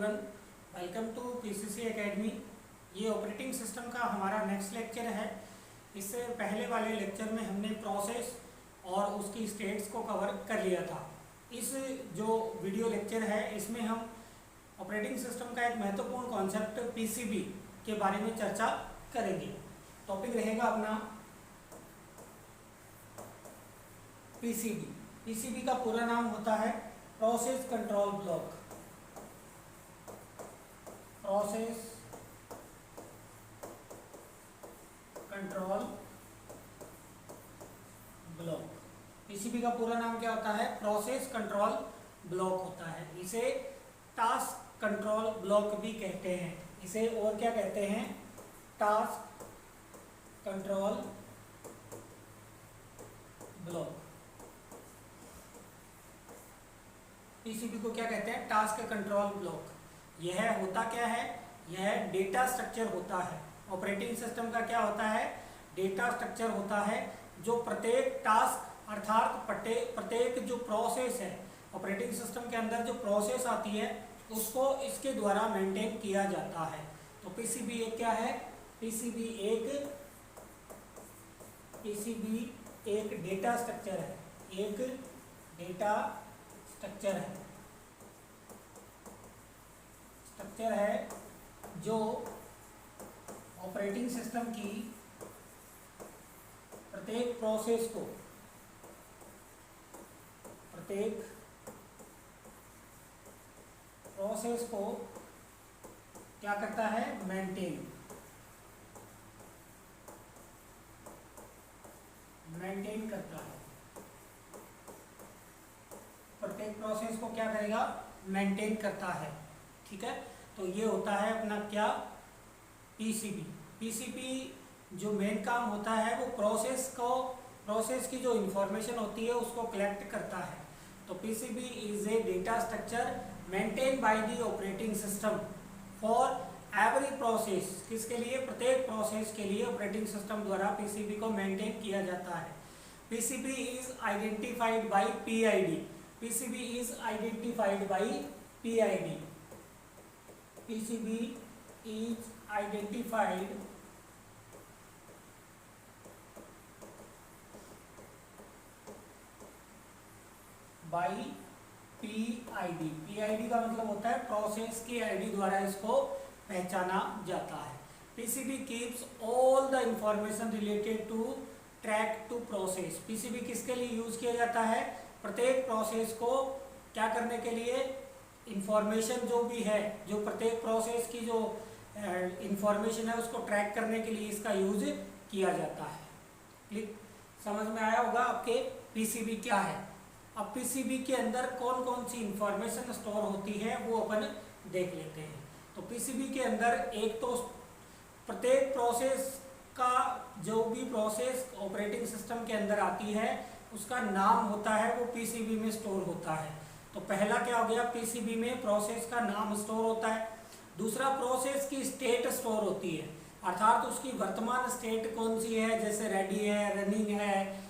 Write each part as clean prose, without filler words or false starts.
Everyone, welcome to PCC academy. ये operating system का हमारा नेक्स्ट लेक्चर है। इससे पहले वाले लेक्चर में हमने प्रोसेस और उसकी स्टेट्स को कवर कर लिया था। इस जो वीडियो लेक्चर है इसमें हम ऑपरेटिंग सिस्टम का एक महत्वपूर्ण कॉन्सेप्ट पीसीबी के बारे में चर्चा करेंगे। टॉपिक रहेगा अपना पीसीबी। पीसीबी का पूरा नाम होता है process control block. Process control block. PCB का पूरा नाम क्या होता है? प्रोसेस कंट्रोल ब्लॉक होता है। इसे टास्क कंट्रोल ब्लॉक भी कहते हैं। इसे और क्या कहते हैं? Task control block. पीसीबी को क्या कहते हैं? Task control block. यह होता क्या है? यह डेटा स्ट्रक्चर होता है। ऑपरेटिंग सिस्टम का क्या होता है? डेटा स्ट्रक्चर होता है जो प्रत्येक टास्क अर्थात प्रत्येक जो प्रोसेस है ऑपरेटिंग सिस्टम के अंदर, जो प्रोसेस आती है उसको इसके द्वारा मेंटेन किया जाता है। तो पीसीबी एक क्या है? पीसीबी एक डेटा स्ट्रक्चर है। एक डेटा स्ट्रक्चर है जो ऑपरेटिंग सिस्टम की प्रत्येक प्रोसेस को क्या करता है? मेंटेन करता है। प्रत्येक प्रोसेस को क्या करेगा? मेंटेन करता है। ठीक है, तो ये होता है अपना क्या? पीसीबी। पीसीबी जो मेन काम होता है वो प्रोसेस की जो इंफॉर्मेशन होती है उसको कलेक्ट करता है। तो PCB is a data structure maintain by the operating system for every process. किसके लिए? प्रत्येक प्रोसेस के लिए ऑपरेटिंग सिस्टम द्वारा पीसीबी को मेंटेन किया जाता है। PCB is identified by PID. PCB is identified by PID. PCB is identified by PID. PID का मतलब होता है प्रोसेस की आईडी द्वारा इसको पहचाना जाता है। PCB keeps all the information related to track to process. PCB किसके लिए यूज किया जाता है? प्रत्येक प्रोसेस को क्या करने के लिए? इंफॉर्मेशन जो भी है, जो प्रत्येक प्रोसेस की जो इंफॉर्मेशन है उसको ट्रैक करने के लिए इसका यूज किया जाता है। क्लिक समझ में आया होगा आपके पीसीबी क्या है। अब पीसीबी के अंदर कौन कौन सी इंफॉर्मेशन स्टोर होती है वो अपन देख लेते हैं। तो पीसीबी के अंदर एक तो प्रत्येक प्रोसेस का जो भी प्रोसेस ऑपरेटिंग सिस्टम के अंदर आती है उसका नाम होता है, वो पीसीबी में स्टोर होता है। तो पहला क्या हो गया? पीसीबी में प्रोसेस का नाम स्टोर होता है। दूसरा, प्रोसेस की स्टेट स्टोर होती है, अर्थात उसकी वर्तमान स्टेट कौन सी है, जैसे रेडी है, रनिंग है,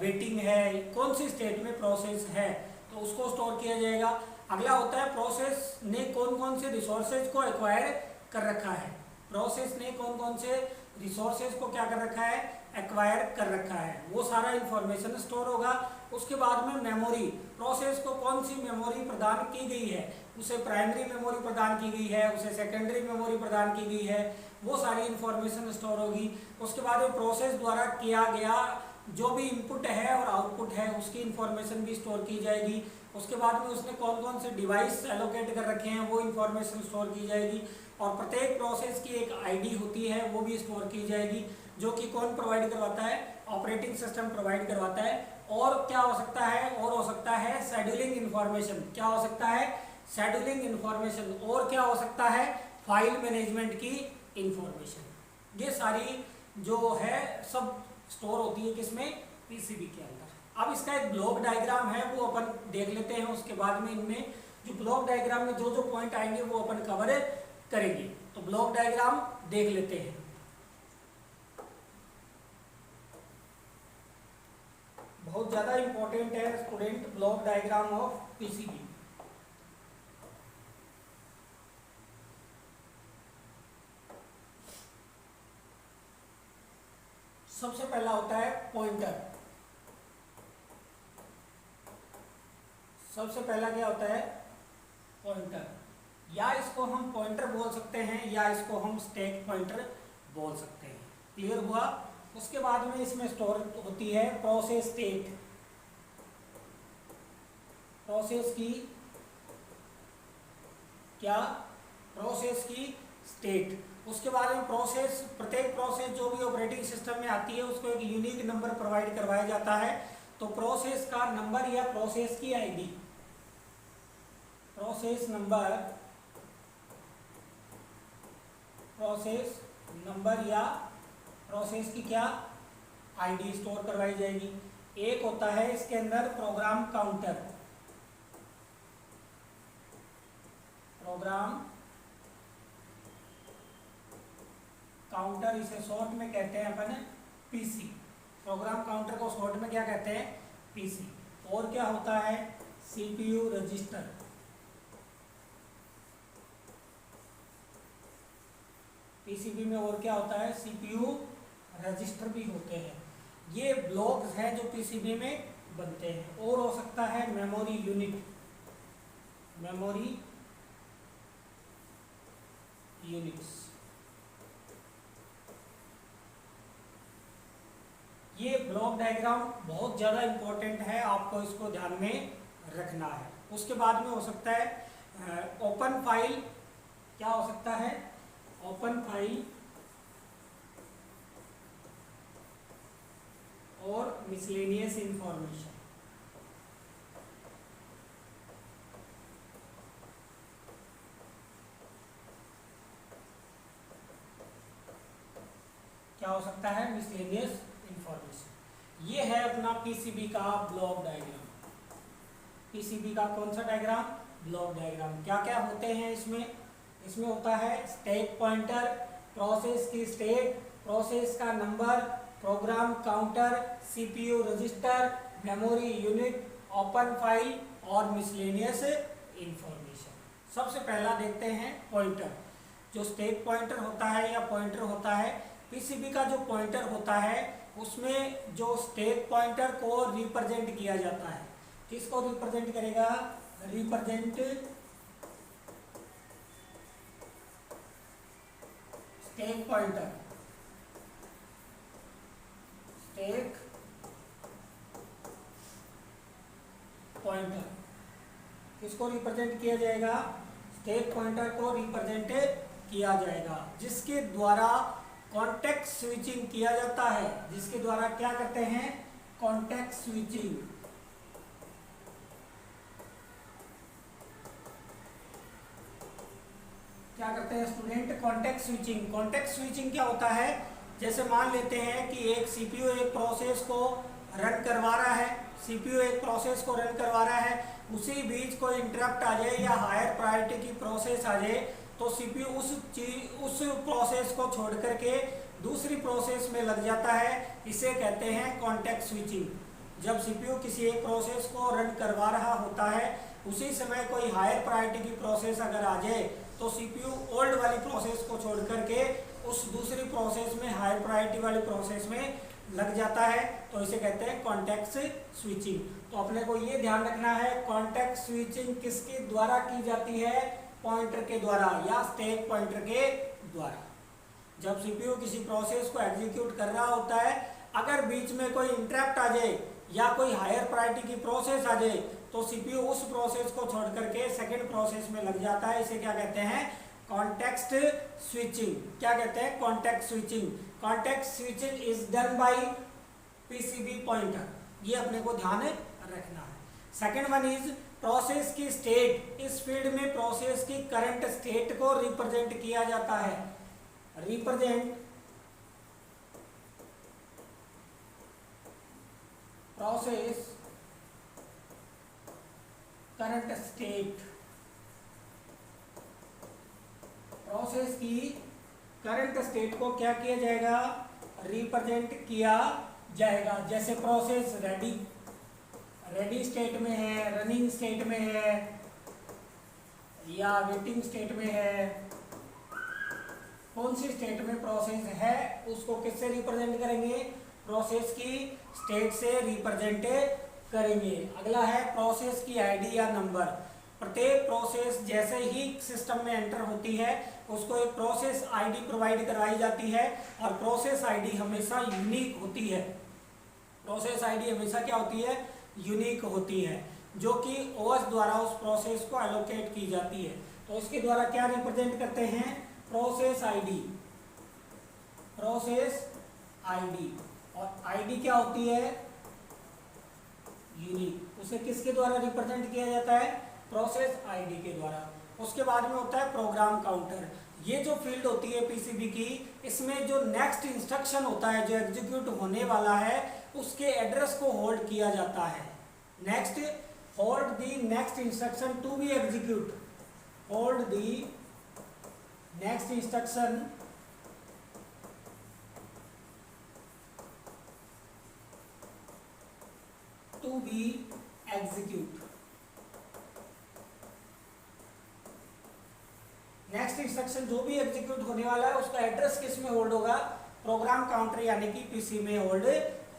वेटिंग है, कौन सी स्टेट में प्रोसेस है तो उसको स्टोर किया जाएगा। अगला होता है प्रोसेस ने कौन कौन से रिसोर्सेज को एक्वायर कर रखा है। प्रोसेस ने कौन कौन से रिसोर्सेज को क्या कर रखा है? एक्वायर कर रखा है, वो सारा इंफॉर्मेशन स्टोर होगा। उसके बाद में मेमोरी, प्रोसेस को कौन सी मेमोरी प्रदान की गई है, उसे प्राइमरी मेमोरी प्रदान की गई है, उसे सेकेंडरी मेमोरी प्रदान की गई है, वो सारी इंफॉर्मेशन स्टोर होगी। उसके बाद में प्रोसेस द्वारा किया गया जो भी इनपुट है और आउटपुट है उसकी इंफॉर्मेशन भी स्टोर की जाएगी। उसके बाद में उसने कौन कौन से डिवाइस एलोकेट कर रखे हैं वो इंफॉर्मेशन स्टोर की जाएगी। और प्रत्येक प्रोसेस की एक आईडी होती है वो भी स्टोर की जाएगी, जो कि कौन प्रोवाइड करवाता है? ऑपरेटिंग सिस्टम प्रोवाइड करवाता है। और क्या हो सकता है? और हो सकता है शेड्यूलिंग इंफॉर्मेशन। क्या हो सकता है? Scheduling information. और क्या हो सकता है? फाइल मैनेजमेंट की इंफॉर्मेशन। ये सारी जो है सब स्टोर होती है किसमें? पीसीबी के अंदर। अब इसका एक ब्लॉक डायग्राम है वो अपन देख लेते हैं। उसके बाद में इनमें जो ब्लॉक डायग्राम में जो जो पॉइंट आएंगे वो अपन कवर करेंगे। तो ब्लॉक डायग्राम देख लेते हैं। बहुत ज्यादा इंपॉर्टेंट है student, block diagram of PCB. सबसे पहला होता है पॉइंटर। सबसे पहला क्या होता है? पॉइंटर, या इसको हम पॉइंटर बोल सकते हैं या इसको हम स्टैक पॉइंटर बोल सकते हैं। क्लियर हुआ? उसके बाद में इसमें स्टोर होती है प्रोसेस स्टेट। प्रोसेस की क्या? प्रोसेस की स्टेट। उसके बाद में प्रोसेस, प्रत्येक प्रोसेस जो भी ऑपरेटिंग सिस्टम में आती है उसको एक यूनिक नंबर प्रोवाइड करवाया जाता है। तो प्रोसेस का नंबर या प्रोसेस की ID, process number, process number या प्रोसेस की क्या? आईडी स्टोर करवाई जाएगी। एक होता है इसके अंदर प्रोग्राम काउंटर। प्रोग्राम काउंटर, इसे शॉर्ट में कहते हैं अपन पीसी। प्रोग्राम काउंटर को शॉर्ट में क्या कहते हैं? पीसी। और क्या होता है? CPU register. पीसीबी में और क्या होता है? सीपीयू रजिस्टर भी होते हैं। ये ब्लॉक्स हैं जो पीसीबी में बनते हैं। और हो सकता है मेमोरी यूनिट, मेमोरी यूनिट्स। ये ब्लॉक डायग्राम बहुत ज़्यादा इंपॉर्टेंट है, आपको इसको ध्यान में रखना है। उसके बाद में हो सकता है ओपन फाइल। क्या हो सकता है? ओपन फाइल और मिसलेनियस इंफॉर्मेशन। क्या हो सकता है? Miscellaneous information. ये है अपना पीसीबी का ब्लॉक डायग्राम। पीसीबी का कौन सा डायग्राम? Block diagram. क्या क्या होते हैं इसमें? इसमें होता है स्टैक पॉइंटर, प्रोसेस की स्टेट, प्रोसेस का number, program counter, CPU register, memory unit, open file और मिसलेनियस इंफॉर्मेशन। सबसे पहला देखते हैं पॉइंटर। जो स्टैक पॉइंटर होता है या पॉइंटर होता है, पीसीबी का जो पॉइंटर होता है उसमें जो स्टैक पॉइंटर को रिप्रेजेंट किया जाता है। किसको रिप्रेजेंट करेगा? Represent stack pointer. Stack pointer किसको रिप्रेजेंट किया जाएगा? स्टैक पॉइंटर को रिप्रेजेंट किया जाएगा, जिसके द्वारा कॉन्टेक्स्ट स्विचिंग किया जाता है। जिसके द्वारा क्या करते हैं? Context switching. क्या करते हैं student? Context switching. Context switching क्या होता है? जैसे मान लेते हैं कि एक सीपीयू एक प्रोसेस को रन करवा रहा है, सीपीयू एक प्रोसेस को रन करवा रहा है, उसी बीच कोई इंटरप्ट आ जाए या हायर प्रायोरिटी की प्रोसेस आ जाए तो सीपीयू उस प्रोसेस को छोड़ करके दूसरी प्रोसेस में लग जाता है। इसे कहते हैं कॉन्टेक्स्ट स्विचिंग। जब सीपीयू किसी एक प्रोसेस को रन करवा रहा होता है, उसी समय कोई हायर प्रायोरिटी की प्रोसेस अगर आ जाए तो सीपीयू ओल्ड वाली प्रोसेस को छोड़ करके उस दूसरी प्रोसेस में, हायर प्रायोरिटी वाली प्रोसेस में लग जाता है। तो इसे कहते हैं कॉन्टेक्स्ट स्विचिंग। तो अपने को ये ध्यान रखना है, कॉन्टेक्स्ट स्विचिंग किसके द्वारा की जाती है? पॉइंटर के द्वारा या स्टैक पॉइंटर के द्वारा। जब सीपीयू किसी प्रोसेस को एग्जीक्यूट कर रहा होता है, अगर बीच में कोई इंटरप्ट आ जाए या कोई हायर प्रायोरिटी की प्रोसेस आ जाए तो सीपीयू उस प्रोसेस को छोड़ करके सेकेंड प्रोसेस में लग जाता है। इसे क्या कहते हैं? Context switching. क्या कहते हैं? Context switching. Context switching is done by PCB pointer. ये अपने को ध्यान रखना है। सेकेंड वन इज प्रोसेस की स्टेट। इस फील्ड में प्रोसेस की करंट स्टेट को रिप्रेजेंट किया जाता है। Represent process current state. Process की करंट स्टेट को क्या किया जाएगा? रिप्रेजेंट किया जाएगा। जैसे प्रोसेस रेडी स्टेट में है, रनिंग स्टेट में है या वेटिंग स्टेट में है, कौन सी स्टेट में प्रोसेस है उसको किससे रिप्रेजेंट करेंगे? प्रोसेस की स्टेट से रिप्रेजेंट करेंगे। अगला है प्रोसेस की आईडी या नंबर। प्रत्येक प्रोसेस जैसे ही सिस्टम में एंटर होती है उसको एक प्रोसेस आईडी प्रोवाइड करवाई जाती है और प्रोसेस आईडी हमेशा यूनिक होती है। प्रोसेस आईडी हमेशा क्या होती है? यूनिक होती है, जो कि ओएस द्वारा उस प्रोसेस को एलोकेट की जाती है। तो इसके द्वारा क्या रिप्रेजेंट करते हैं? Process ID. प्रोसेस आईडी और आईडी क्या होती है? यूनिक। उसे किसके द्वारा रिप्रेजेंट किया जाता है? प्रोसेस आईडी के द्वारा। उसके बाद में होता है प्रोग्राम काउंटर। ये जो फील्ड होती है पीसीबी की, इसमें जो नेक्स्ट इंस्ट्रक्शन होता है जो एग्जीक्यूट होने वाला है उसके एड्रेस को होल्ड किया जाता है। Next, hold the next instruction to be execute. Hold the next instruction to be execute. Next instruction जो भी एग्जीक्यूट होने वाला है उसका एड्रेस किस में होल्ड होगा? प्रोग्राम काउंटर यानी कि पीसी में होल्ड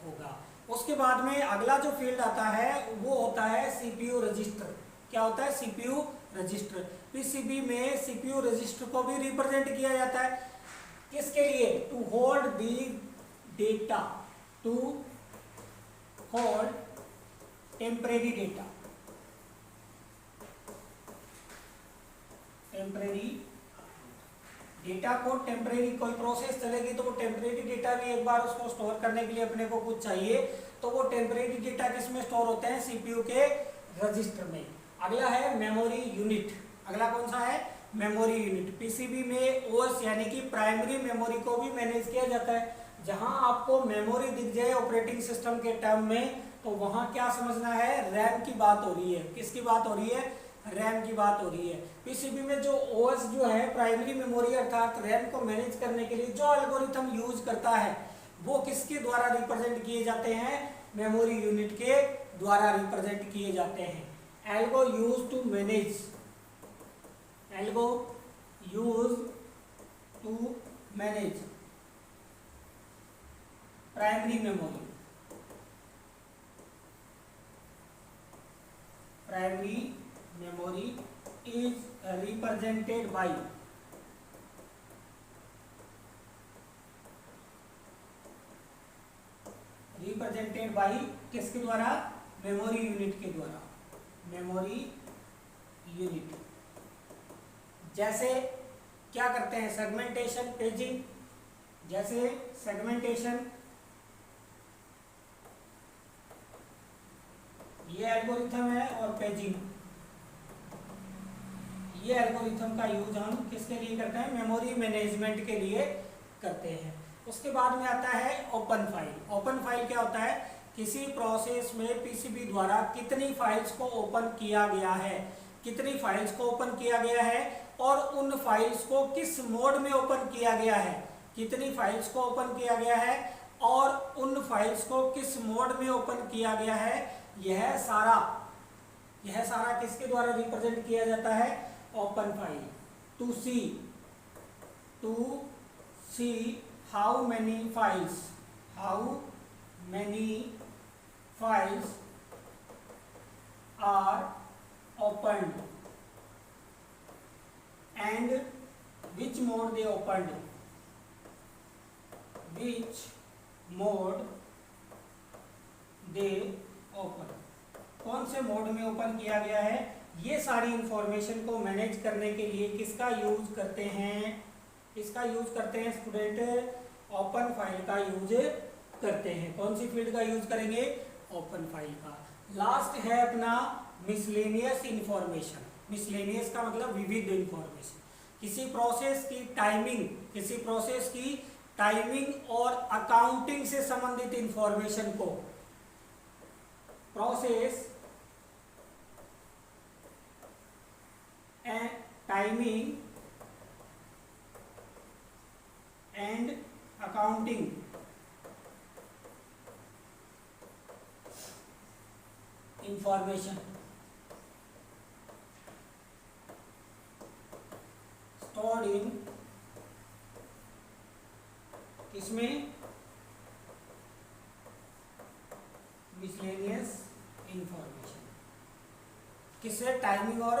होगा। उसके बाद में अगला जो फील्ड आता है वो होता है सीपीयू रजिस्टर। क्या होता है? CPU register. पीसीबी में सीपीयू रजिस्टर को भी रिप्रेजेंट किया जाता है। किसके लिए? To hold the data, to hold temporary data. Temporary data को, टेम्परेरी कोई प्रोसेस चलेगी तो वो टेम्परेरी डेटा भी एक बार उसको स्टोर करने के लिए अपने को कुछ चाहिए, तो वो टेम्परेरी डेटा किसमें स्टोर होते हैं? सीपीयू के रजिस्टर में। अगला है मेमोरी यूनिट। अगला कौन सा है? Memory unit. पीसीबी में ओएस यानी कि प्राइमरी मेमोरी को भी मैनेज किया जाता है। जहां आपको मेमोरी दिख जाए ऑपरेटिंग सिस्टम के टर्म में, तो वहां क्या समझना है? रैम की बात हो रही है। किसकी बात हो रही है? रैम की बात हो रही है। पीसीबी में जो ओएस जो है प्राइमरी मेमोरी अर्थात रैम को मैनेज करने के लिए जो एल्गोरिथम यूज करता है वो किसके द्वारा रिप्रेजेंट किए जाते हैं? मेमोरी यूनिट के द्वारा रिप्रेजेंट किए जाते हैं। Algo use to manage, algo use to manage primary memory. Primary memory is represented by किसके द्वारा? मेमोरी यूनिट के द्वारा। मेमोरी यूनिट जैसे क्या करते हैं? Segmentation, paging. जैसे सेगमेंटेशन, ये एल्गोरिथम है, और पेजिंग, ये एल्गोरिथम का यूज हम किसके लिए करते हैं? मेमोरी मैनेजमेंट के लिए करते हैं। उसके बाद में आता है ओपन फाइल। ओपन फाइल क्या होता है? किसी प्रोसेस में पीसीबी द्वारा कितनी फाइल्स को ओपन किया गया है, कितनी फाइल्स को ओपन किया गया है और उन फाइल्स को किस मोड में ओपन किया गया है, कितनी फाइल्स को ओपन किया गया है और उन फाइल्स को किस मोड में ओपन किया गया है, यह सारा किसके द्वारा रिप्रेजेंट किया जाता है? Open file. To see how many files are opened and which mode they opened, open, कौन से मोड में ओपन किया गया है, ये सारी इंफॉर्मेशन को मैनेज करने के लिए किसका यूज करते हैं? स्टूडेंट ओपन फाइल का यूज करते हैं। कौन सी फील्ड का यूज करेंगे? ओपन फाइल का। लास्ट है अपना मिसलेनियस इंफॉर्मेशन। मिसलेनियस का मतलब विविध इंफॉर्मेशन। किसी प्रोसेस की टाइमिंग और अकाउंटिंग से संबंधित इंफॉर्मेशन को process timing and accounting information stored in किसमें? किससे, टाइमिंग और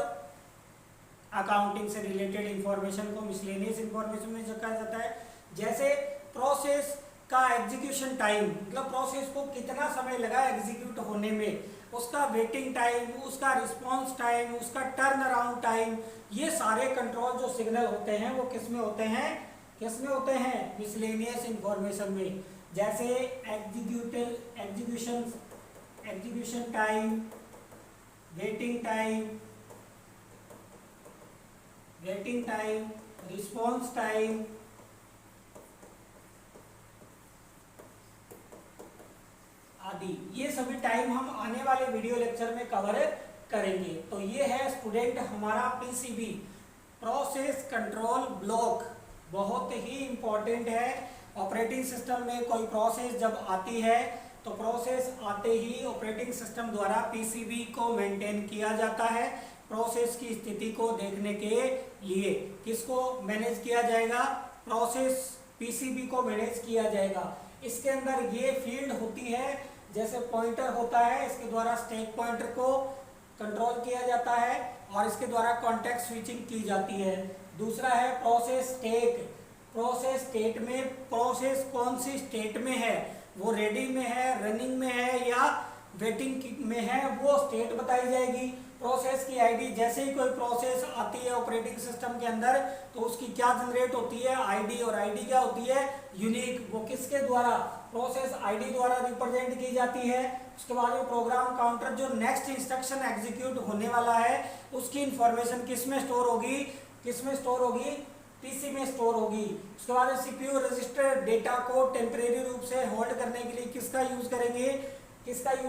अकाउंटिंग से रिलेटेड इंफॉर्मेशन को मिसलेनियस इंफॉर्मेशन में कहा जाता है। जैसे प्रोसेस का एग्जीक्यूशन टाइम, मतलब प्रोसेस को कितना समय लगा एग्जीक्यूट होने में, उसका वेटिंग टाइम, उसका रिस्पांस टाइम, उसका टर्न अराउंड टाइम, ये सारे कंट्रोल जो सिग्नल होते हैं वो किस में होते हैं, किस में होते हैं, मिसलेनियस इंफॉर्मेशन में। जैसे execution time, waiting time, response time, आदि, ये सभी टाइम हम आने वाले वीडियो लेक्चर में कवर करेंगे। तो ये है स्टूडेंट हमारा पीसीबी, प्रोसेस कंट्रोल ब्लॉक, बहुत ही इंपॉर्टेंट है। ऑपरेटिंग सिस्टम में कोई प्रोसेस जब आती है तो प्रोसेस आते ही ऑपरेटिंग सिस्टम द्वारा पीसीबी को मेंटेन किया जाता है। प्रोसेस की स्थिति को देखने के लिए किसको मैनेज किया जाएगा, प्रोसेस पीसीबी को मैनेज किया जाएगा। इसके अंदर ये फील्ड होती है, जैसे पॉइंटर होता है, इसके द्वारा स्टैक पॉइंटर को कंट्रोल किया जाता है और इसके द्वारा कॉन्टेक्स्ट स्विचिंग की जाती है। दूसरा है प्रोसेस स्टेट। प्रोसेस स्टेट में प्रोसेस कौन सी स्टेट में है, वो रेडी में है, रनिंग में है या वेटिंग में है, वो स्टेट बताई जाएगी। प्रोसेस की आईडी, जैसे ही कोई प्रोसेस आती है ऑपरेटिंग सिस्टम के अंदर तो उसकी क्या जनरेट होती है, आईडी, और आईडी क्या होती है, यूनिक। वो किसके द्वारा, प्रोसेस आईडी द्वारा रिप्रेजेंट की जाती है। उसके बाद में प्रोग्राम काउंटर, जो नेक्स्ट इंस्ट्रक्शन एग्जीक्यूट होने वाला है उसकी इंफॉर्मेशन किस में स्टोर होगी, किस में स्टोर होगी, पीसी में स्टोर होगी। उसके बाद सीपीयू रजिस्टर डेटा को टेम्परेरी रूप से होल्ड करने के लिए किसका यूज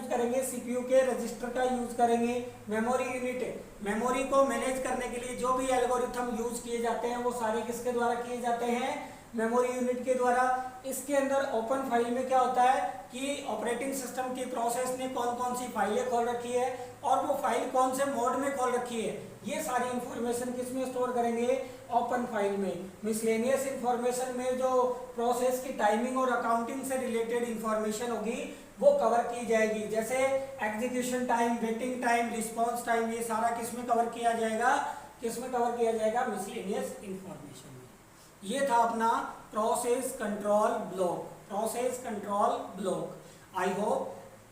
करेंगे, सीपीयू के रजिस्टर का यूज करेंगे। मेमोरी यूनिट, मेमोरी को मैनेज करने के लिए जो भी एल्गोरिथम यूज किए जाते हैं वो सारे किसके द्वारा किए जाते हैं, मेमोरी यूनिट के द्वारा। इसके अंदर ओपन फाइल में क्या होता है कि ऑपरेटिंग सिस्टम की प्रोसेस ने कौन कौन सी फाइलें खोल रखी है और वो फाइल कौन से मोड में खोल रखी है, ये सारी इंफॉर्मेशन किस में स्टोर करेंगे, ओपन फाइल में। मिसलेनियस इंफॉर्मेशन में जो प्रोसेस की टाइमिंग और अकाउंटिंग से रिलेटेड इंफॉर्मेशन होगी वो कवर की जाएगी। जैसे execution time, waiting time, response time, ये सारा किस में कवर किया जाएगा, मिसलेनियस इंफॉर्मेशन में। ये था अपना process control block. I hope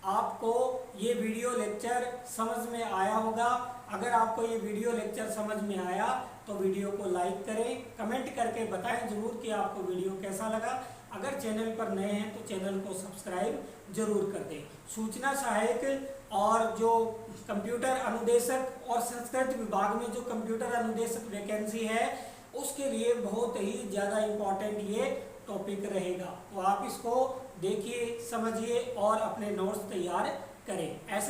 आपको ये वीडियो लेक्चर समझ में आया होगा। अगर आपको ये वीडियो लेक्चर समझ में आया तो वीडियो को लाइक करें, कमेंट करके बताएं जरूर कि आपको वीडियो कैसा लगा। अगर चैनल पर नए हैं तो चैनल को सब्सक्राइब जरूर कर दें। सूचना सहायक और जो कंप्यूटर अनुदेशक और संस्कृत विभाग में जो कंप्यूटर अनुदेशक वैकेंसी है उसके लिए बहुत ही ज़्यादा इम्पोर्टेंट ये टॉपिक रहेगा। तो आप इसको देखिए, समझिए और अपने नोट्स तैयार करें। ऐसे